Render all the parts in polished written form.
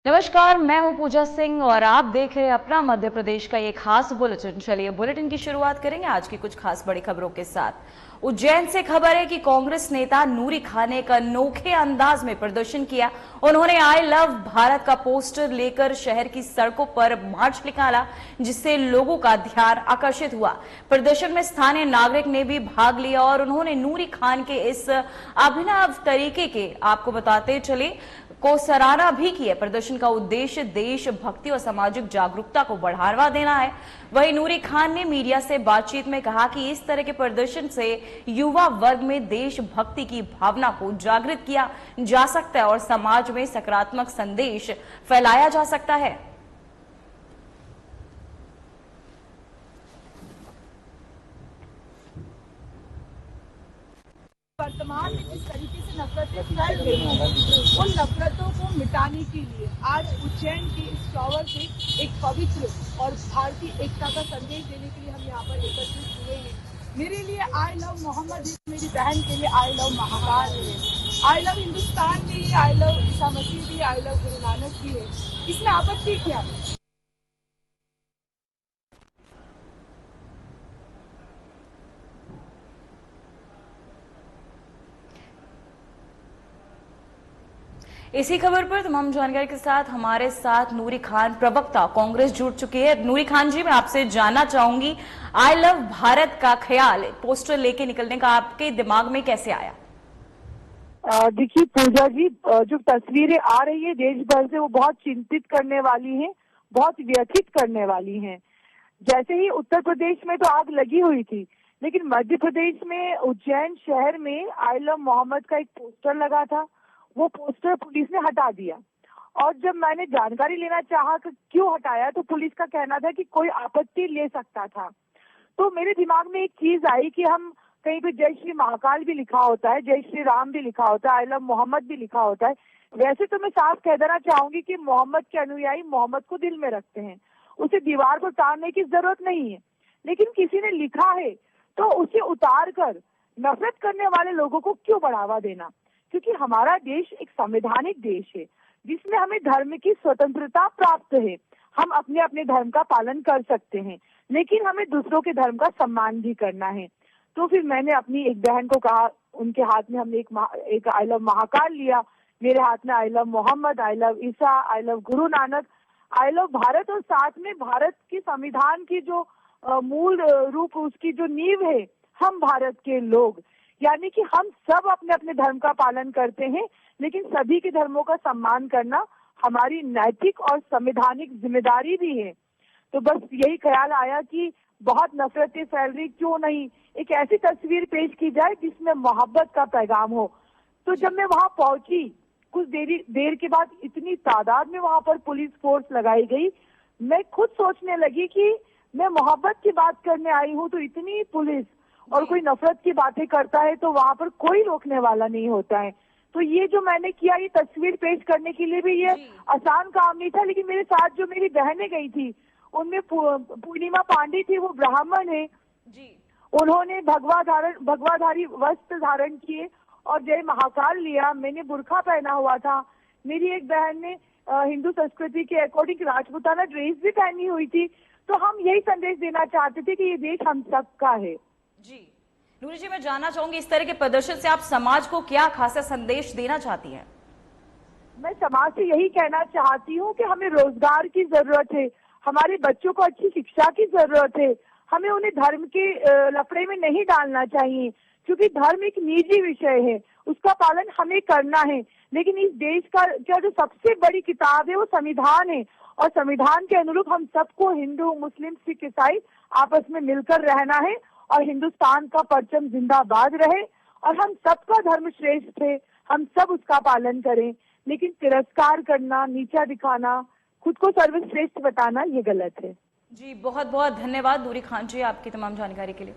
नमस्कार, मैं हूं पूजा सिंह और आप देख रहे हैं अपना मध्य प्रदेश का ये खास बुलेटिन। चलिए बुलेटिन की शुरुआत करेंगे आज की कुछ खास बड़ी खबरों के साथ। उज्जैन से खबर है कि कांग्रेस नेता नूरी खान ने एक अनोखे अंदाज में प्रदर्शन किया। उन्होंने आई लव भारत का पोस्टर लेकर शहर की सड़कों पर मार्च निकाला, जिससे लोगों का ध्यान आकर्षित हुआ। प्रदर्शन में स्थानीय नागरिक ने भी भाग लिया और उन्होंने नूरी खान के इस अभिनव तरीके के आपको बताते चले को सराहना भी की है। प्रदर्शन का उद्देश्य देशभक्ति और सामाजिक जागरूकता को बढ़ावा देना है। वहीं नूरी खान ने मीडिया से बातचीत में कहा कि इस तरह के प्रदर्शन से युवा वर्ग में देशभक्ति की भावना को जागृत किया जा सकता है और समाज में सकारात्मक संदेश फैलाया जा सकता है। वर्तमान में जिस तरीके से नफरतें फैल रही हैं, उन नफरतों को मिटाने के लिए आज उज्जैन के इस टावर से एक पवित्र और भारतीय एकता का संदेश देने के लिए हम यहाँ पर एकत्रित हुए हैं। मेरे लिए आई लव मोहम्मद है, मेरी बहन के लिए आई लव महाकाल है, आई लव हिंदुस्तान भी है, आई लव ईसा मसीह भी, आई लव गुरु नानक भी है। इसमें आपत्ति क्या है? इसी खबर पर तमाम जानकारी के साथ हमारे साथ नूरी खान प्रवक्ता कांग्रेस जुड़ चुकी है। नूरी खान जी, मैं आपसे जानना चाहूंगी, आई लव भारत का ख्याल पोस्टर लेके निकलने का आपके दिमाग में कैसे आया? देखिए पूजा जी, जो तस्वीरें आ रही है देश भर से वो बहुत चिंतित करने वाली हैं, बहुत व्यथित करने वाली हैं। जैसे ही उत्तर प्रदेश में तो आग लगी हुई थी, लेकिन मध्य प्रदेश में उज्जैन शहर में आई लव मोहम्मद का एक पोस्टर लगा था। वो पोस्टर पुलिस ने हटा दिया और जब मैंने जानकारी लेना चाहा कि क्यों हटाया, तो पुलिस का कहना था कि कोई आपत्ति ले सकता था। तो मेरे दिमाग में एक चीज आई कि हम कहीं पे जय श्री महाकाल भी लिखा होता है, जय श्री राम भी लिखा होता है, आई लव मोहम्मद भी लिखा होता है। वैसे तो मैं साफ कह देना चाहूंगी कि मोहम्मद के अनुयायी मोहम्मद को दिल में रखते हैं, उसे दीवार पर उतारने की जरूरत नहीं है। लेकिन किसी ने लिखा है तो उसे उतार कर नफरत करने वाले लोगों को क्यों बढ़ावा देना? क्योंकि हमारा देश एक संवैधानिक देश है जिसमें हमें धर्म की स्वतंत्रता प्राप्त है। हम अपने अपने धर्म का पालन कर सकते हैं, लेकिन हमें दूसरों के धर्म का सम्मान भी करना है। तो फिर मैंने अपनी एक बहन को कहा, उनके हाथ में हमने एक आई लव महाकाल लिया, मेरे हाथ में I love Mohammad, I love Isa, I love Guru Nanak, I love Bharat, और साथ में भारत की संविधान की जो मूल रूप, उसकी जो नींव है, हम भारत के लोग, यानी कि हम सब अपने अपने धर्म का पालन करते हैं, लेकिन सभी के धर्मों का सम्मान करना हमारी नैतिक और संवैधानिक जिम्मेदारी भी है। तो बस यही ख्याल आया कि बहुत नफरतें फैल रही, क्यों नहीं एक ऐसी तस्वीर पेश की जाए जिसमें मोहब्बत का पैगाम हो। तो जब मैं वहां पहुंची, कुछ देर के बाद इतनी तादाद में वहां पर पुलिस फोर्स लगाई गई, मैं खुद सोचने लगी कि मैं मोहब्बत की बात करने आई हूँ तो इतनी पुलिस, और कोई नफरत की बातें करता है तो वहां पर कोई रोकने वाला नहीं होता है। तो ये जो मैंने किया, ये तस्वीर पेश करने के लिए भी ये आसान काम नहीं था। लेकिन मेरे साथ जो मेरी बहनें गई थी, उनमें पूर्णिमा पांडे थी, वो ब्राह्मण है जी। उन्होंने भगवाधारी वस्त्र धारण किए और जय महाकाल लिया। मैंने बुर्खा पहना हुआ था। मेरी एक बहन ने हिंदू संस्कृति के अकॉर्डिंग राजपूताना ड्रेस भी पहनी हुई थी। तो हम यही संदेश देना चाहते थे कि ये देश हम सबका है जी। नूरी जी, मैं जानना चाहूंगी, इस तरह के प्रदर्शन से आप समाज को क्या खासा संदेश देना चाहती हैं? मैं समाज से यही कहना चाहती हूँ कि हमें रोजगार की जरूरत है, हमारे बच्चों को अच्छी शिक्षा की जरूरत है। हमें उन्हें धर्म के लफड़े में नहीं डालना चाहिए, क्योंकि धर्म एक निजी विषय है, उसका पालन हमें करना है। लेकिन इस देश का जो सबसे बड़ी किताब है वो संविधान है, और संविधान के अनुरूप हम सबको, हिंदू मुस्लिम सिख ईसाई, आपस में मिलकर रहना है और हिंदुस्तान का परचम जिंदाबाद रहे और हम सबका धर्म श्रेष्ठ है, हम सब उसका पालन करें। लेकिन तिरस्कार करना, नीचा दिखाना, खुद को सर्वश्रेष्ठ बताना, ये गलत है। जी, बहुत बहुत धन्यवाद नूरी खान जी आपकी तमाम जानकारी के लिए।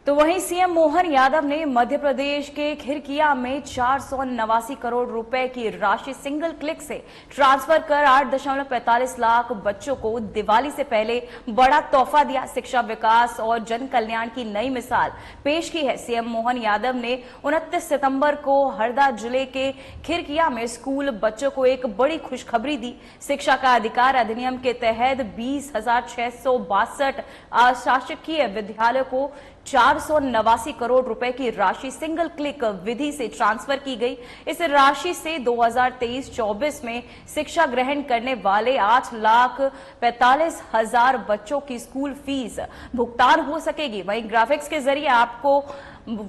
तो वहीं सीएम मोहन यादव ने मध्य प्रदेश के खिरकिया में 489 करोड़ रुपए की राशि सिंगल क्लिक से ट्रांसफर कर 8.45 लाख बच्चों को दिवाली से पहले बड़ा तोहफा दिया। शिक्षा, विकास और जन कल्याण की नई मिसाल पेश की है। सीएम मोहन यादव ने 29 सितंबर को हरदा जिले के खिरकिया में स्कूल बच्चों को एक बड़ी खुशखबरी दी। शिक्षा का अधिकार अधिनियम के तहत 20,662 अशासकीय विद्यालयों को 489 करोड़ रुपए की राशि सिंगल क्लिक विधि से ट्रांसफर की गई। इस राशि से 2023-24 में शिक्षा ग्रहण करने वाले 8,45,000 बच्चों की स्कूल फीस भुगतान हो सकेगी। वहीं ग्राफिक्स के जरिए आपको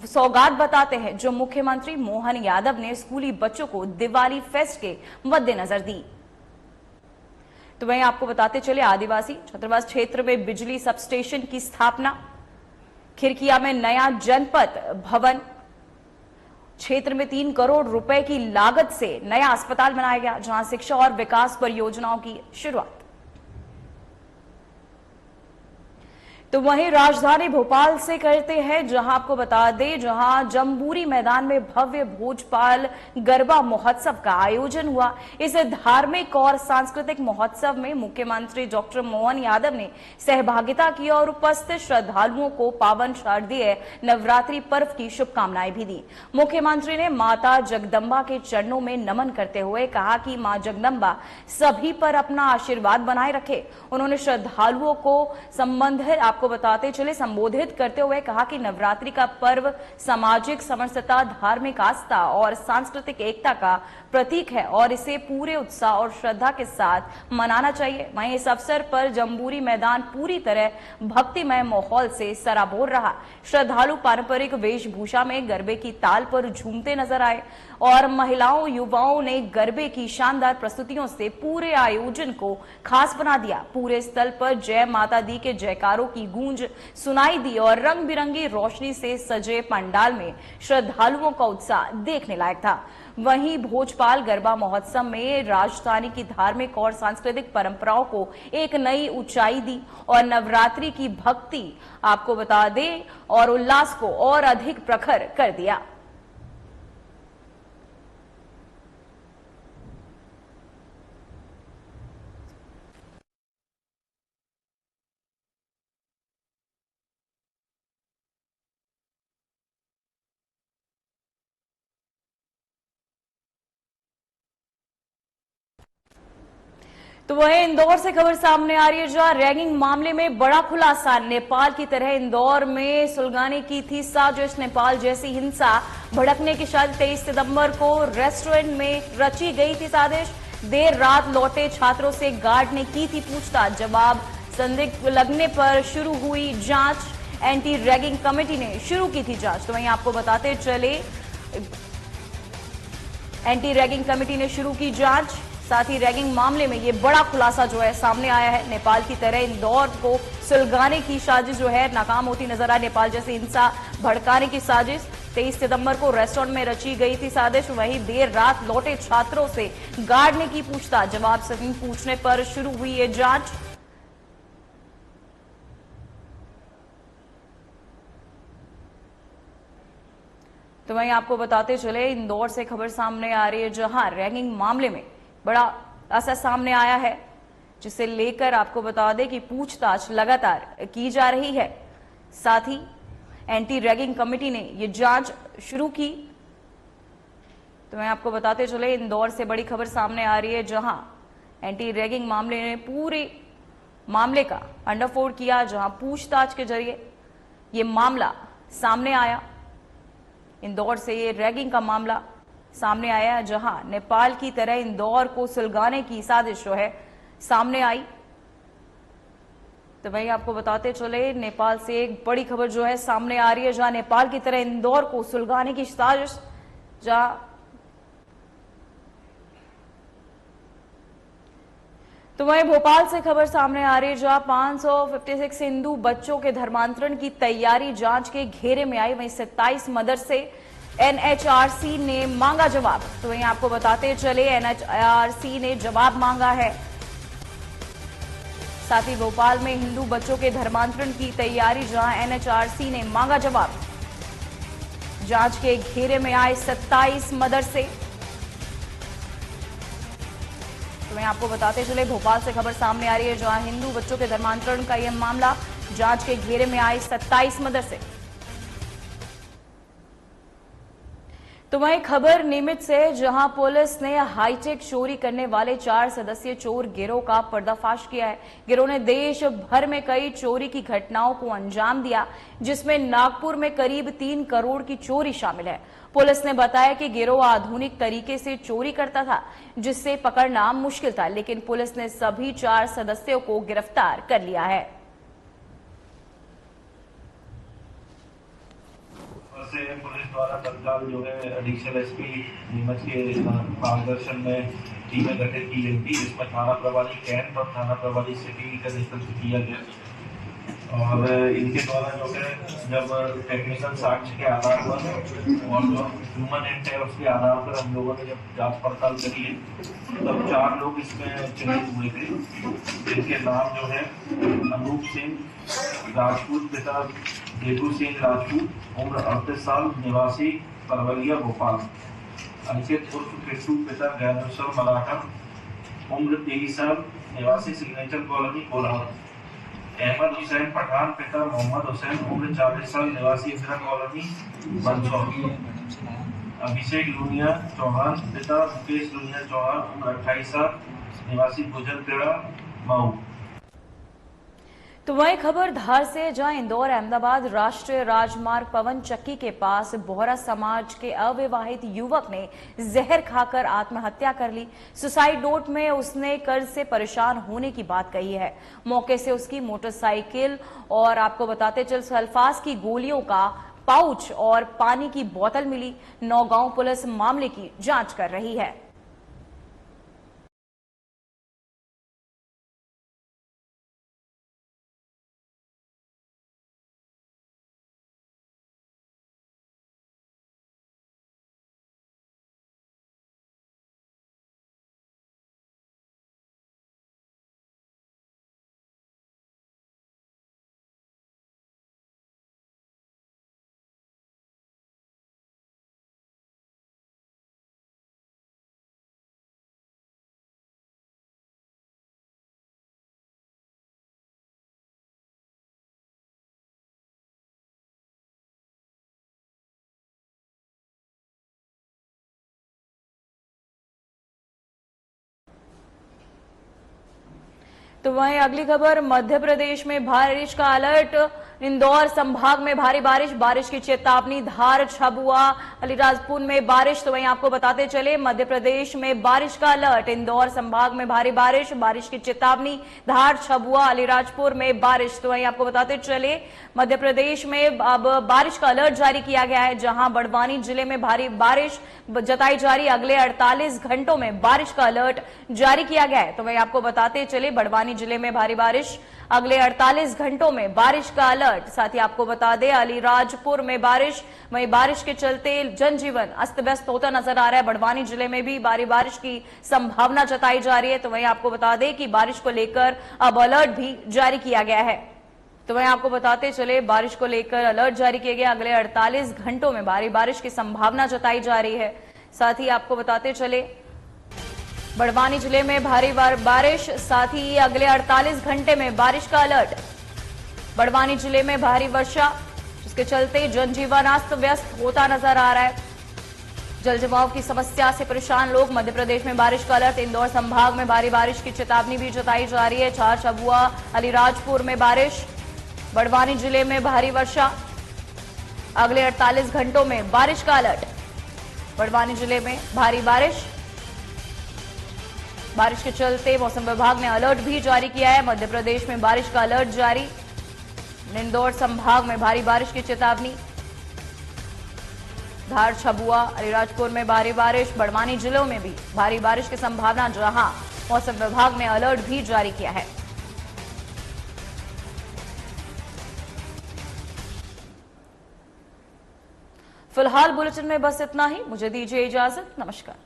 सौगात बताते हैं जो मुख्यमंत्री मोहन यादव ने स्कूली बच्चों को दिवाली फेस्ट के मद्देनजर दी। तो वहीं आपको बताते चले आदिवासी छात्रावास क्षेत्र में बिजली सबस्टेशन की स्थापना, खिरकिया में नया जनपद भवन, क्षेत्र में 3 करोड़ रुपए की लागत से नया अस्पताल बनाया गया जहां शिक्षा और विकास परियोजनाओं की शुरुआत। तो वहीं राजधानी भोपाल से करते हैं जहां आपको बता दें जहां जम्बूरी मैदान में भव्य भोजपाल गरबा महोत्सव का आयोजन हुआ। इस धार्मिक और सांस्कृतिक महोत्सव में मुख्यमंत्री डॉक्टर मोहन यादव ने सहभागिता की और उपस्थित श्रद्धालुओं को पावन शारदीय नवरात्रि पर्व की शुभकामनाएं भी दी। मुख्यमंत्री ने माता जगदम्बा के चरणों में नमन करते हुए कहा कि मां जगदम्बा सभी पर अपना आशीर्वाद बनाए रखे। उन्होंने श्रद्धालुओं को संबंधित आपको बताते चले संबोधित करते हुए कहा कि नवरात्रि का पर्व सामाजिक समरसता, धार्मिक आस्था और सांस्कृतिक एकता का प्रतीक है और इसे पूरे उत्साह और श्रद्धा के साथ मनाना चाहिए। वहीं इस अवसर पर जम्बूरी मैदान पूरी तरह भक्तिमय माहौल से सराबोर रहा। श्रद्धालु पारंपरिक वेशभूषा में गरबे की ताल पर झूमते नजर आए और महिलाओं युवाओं ने गरबे की शानदार प्रस्तुतियों से पूरे आयोजन को खास बना दिया। पूरे स्थल पर जय माता दी के जयकारों की गूंज सुनाई दी और रंग बिरंगी रोशनी से सजे पंडाल में श्रद्धालुओं का उत्साह देखने लायक था। वहीं भोजपाल गरबा महोत्सव में राजधानी की धार्मिक और सांस्कृतिक परंपराओं को एक नई ऊंचाई दी और नवरात्रि की भक्ति आपको बता दें और उल्लास को और अधिक प्रखर कर दिया। तो वहीं इंदौर से खबर सामने आ रही है जहां रैगिंग मामले में बड़ा खुलासा। नेपाल की तरह इंदौर में सुलगाने की थी साजिश। नेपाल जैसी हिंसा भड़कने की साजिश 23 सितंबर को रेस्टोरेंट में रची गई थी साजिश। देर रात लौटे छात्रों से गार्ड ने की थी पूछताछ। जवाब संदिग्ध लगने पर शुरू हुई जांच। एंटी रैगिंग कमेटी ने शुरू की थी जांच। तो वहीं आपको बताते चले एंटी रैगिंग कमेटी ने शुरू की जांच। साथ ही रैगिंग मामले में ये बड़ा खुलासा जो है सामने आया है। नेपाल की तरह इंदौर को सुलगाने की साजिश जो है नाकाम होती नजर आई। नेपाल जैसी हिंसा भड़काने की साजिश 23 सितंबर को रेस्टोरेंट में रची गई थी साजिश। वहीं देर रात लौटे छात्रों से गार्ड ने की पूछताछ। जवाब सभी पूछने पर शुरू हुई ये जांच। तो वहीं आपको बताते चले इंदौर से खबर सामने आ रही है जहां रैगिंग मामले में बड़ा असर सामने आया है जिसे लेकर आपको बता दें कि पूछताछ लगातार की जा रही है। साथ ही एंटी रैगिंग कमेटी ने यह जांच शुरू की। तो मैं आपको बताते चले इंदौर से बड़ी खबर सामने आ रही है जहां एंटी रैगिंग मामले ने पूरे मामले का अंडाफोड़ किया, जहां पूछताछ के जरिए ये मामला सामने आया। इंदौर से ये रैगिंग का मामला सामने आया जहां नेपाल की तरह इंदौर को सुलगाने की साजिश जो है सामने आई। तो वही आपको बताते चले नेपाल से एक बड़ी खबर जो है सामने आ रही है जहां नेपाल की तरह इंदौर को सुलगाने की साजिश जहां तो वहीं भोपाल से खबर सामने आ रही है जहां 556 हिंदू बच्चों के धर्मांतरण की तैयारी जांच के घेरे में आई। वहीं 27 मदरसे एनएचआरसी ने मांगा जवाब। तो वहीं आपको बताते चले एनएचआरसी ने जवाब मांगा है। साथ ही भोपाल में हिंदू बच्चों के धर्मांतरण की तैयारी, जहां एनएचआरसी ने मांगा जवाब। जांच के घेरे में आए 27 मदरसे। तो मैं आपको बताते चले, भोपाल से खबर सामने आ रही है, जहां हिंदू बच्चों के धर्मांतरण का यह मामला, जांच के घेरे में आए 27 मदरसे। तो वहीं खबर निमित से, जहां पुलिस ने हाईटेक चोरी करने वाले 4 सदस्यीय चोर गिरोह का पर्दाफाश किया है। गिरोह ने देश भर में कई चोरी की घटनाओं को अंजाम दिया, जिसमें नागपुर में करीब 3 करोड़ की चोरी शामिल है। पुलिस ने बताया कि गिरोह आधुनिक तरीके से चोरी करता था, जिससे पकड़ना मुश्किल था, लेकिन पुलिस ने सभी 4 सदस्यों को गिरफ्तार कर लिया है। से पुलिस द्वारा तत्काल जो है एडिशनल एसपी नीमच के मार्गदर्शन में टीमें गठित की गई थी, जिसमें थाना प्रभारी कैंट और थाना प्रभारी सिटी का नेतृत्व किया गया। और इनके द्वारा जो है जब टेक्निकल साक्ष्य के आधार पर और जो ह्यूमन एंड है उसके आधार पर हम लोगों ने जब जांच पड़ताल करी है, तब 4 लोग इसमें चिन्हित हुए थे, जिनके नाम जो है अनूप सिंह राजपूत, पिता देगू सिंह राजपूत, उम्र 38 साल, निवासी परवलिया भोपाल। अंकित उर्फ किट्टू, पिता ज्ञानेश्वर मराठा, उम्र 23 साल, निवासी सिग्नेचर कॉलोनी कोल्हापुर। अहमद हुसैन पठान, पिता मोहम्मद हुसैन, उम्र 40 साल, निवासी इंदिरा कॉलोनी मंदसौर। अभिषेक लूनिया चौहान, पिता मुकेश लूनिया चौहान, उम्र 28 साल, निवासी गुजरखेड़ा मऊ। तो वही खबर धार से, जहां इंदौर अहमदाबाद राष्ट्रीय राजमार्ग पवन चक्की के पास बोहरा समाज के अविवाहित युवक ने जहर खाकर आत्महत्या कर ली। सुसाइड नोट में उसने कर्ज से परेशान होने की बात कही है। मौके से उसकी मोटरसाइकिल और आपको बताते चल सल्फास की गोलियों का पाउच और पानी की बोतल मिली। नौगांव पुलिस मामले की जांच कर रही है। तो वहीं अगली खबर, मध्य प्रदेश में बारिश का अलर्ट। इंदौर संभाग में भारी बारिश की चेतावनी। धार, छबुआ, अलीराजपुर में बारिश। तो वहीं आपको बताते चले, मध्य प्रदेश में बारिश का अलर्ट। इंदौर संभाग में भारी बारिश की चेतावनी। धार, छबुआ, अलीराजपुर में बारिश। तो वहीं आपको बताते चले, मध्य प्रदेश में अब बारिश का अलर्ट जारी किया गया है, जहां बड़वानी जिले में भारी बारिश जताई जा रही। अगले 48 घंटों में बारिश का अलर्ट जारी किया गया है। तो वहीं आपको बताते चले, बड़वानी जिले में भारी बारिश, अगले 48 घंटों में बारिश का अलर्ट। साथ ही आपको बता दें, अलीराजपुर में बारिश, वहीं बारिश के चलते जनजीवन अस्त व्यस्त होता नजर आ रहा है। बड़वानी जिले में भी भारी बारिश की संभावना जताई जा रही है। तो वहीं आपको बता दें कि बारिश को लेकर अब अलर्ट भी जारी किया गया है। तो वहीं आपको बताते चले, बारिश को लेकर अलर्ट जारी किया गया। अगले 48 घंटों में भारी बारिश की संभावना जताई जा रही है। साथ ही आपको बताते चले, बड़वानी जिले में भारी बारिश, साथ ही अगले 48 घंटे में बारिश का अलर्ट। बड़वानी जिले में भारी वर्षा, जिसके चलते जनजीवन अस्त व्यस्त होता नजर आ रहा है। जल जमाव की समस्या से परेशान लोग। मध्य प्रदेश में बारिश का अलर्ट। इंदौर संभाग में भारी बारिश की चेतावनी भी जताई जा रही है। धार, छबुआ, अलीराजपुर में बारिश। बड़वानी जिले में भारी वर्षा, अगले 48 घंटों में बारिश का अलर्ट। बड़वानी जिले में भारी बारिश के चलते मौसम विभाग ने अलर्ट भी जारी किया है। मध्य प्रदेश में बारिश का अलर्ट जारी। इंदौर संभाग में भारी बारिश की चेतावनी। धार, छबुआ, अलीराजपुर में भारी बारिश। बड़वानी जिलों में भी भारी बारिश की संभावना, जहां मौसम विभाग ने अलर्ट भी जारी किया है। फिलहाल बुलेटिन में बस इतना ही। मुझे दीजिए इजाजत। नमस्कार।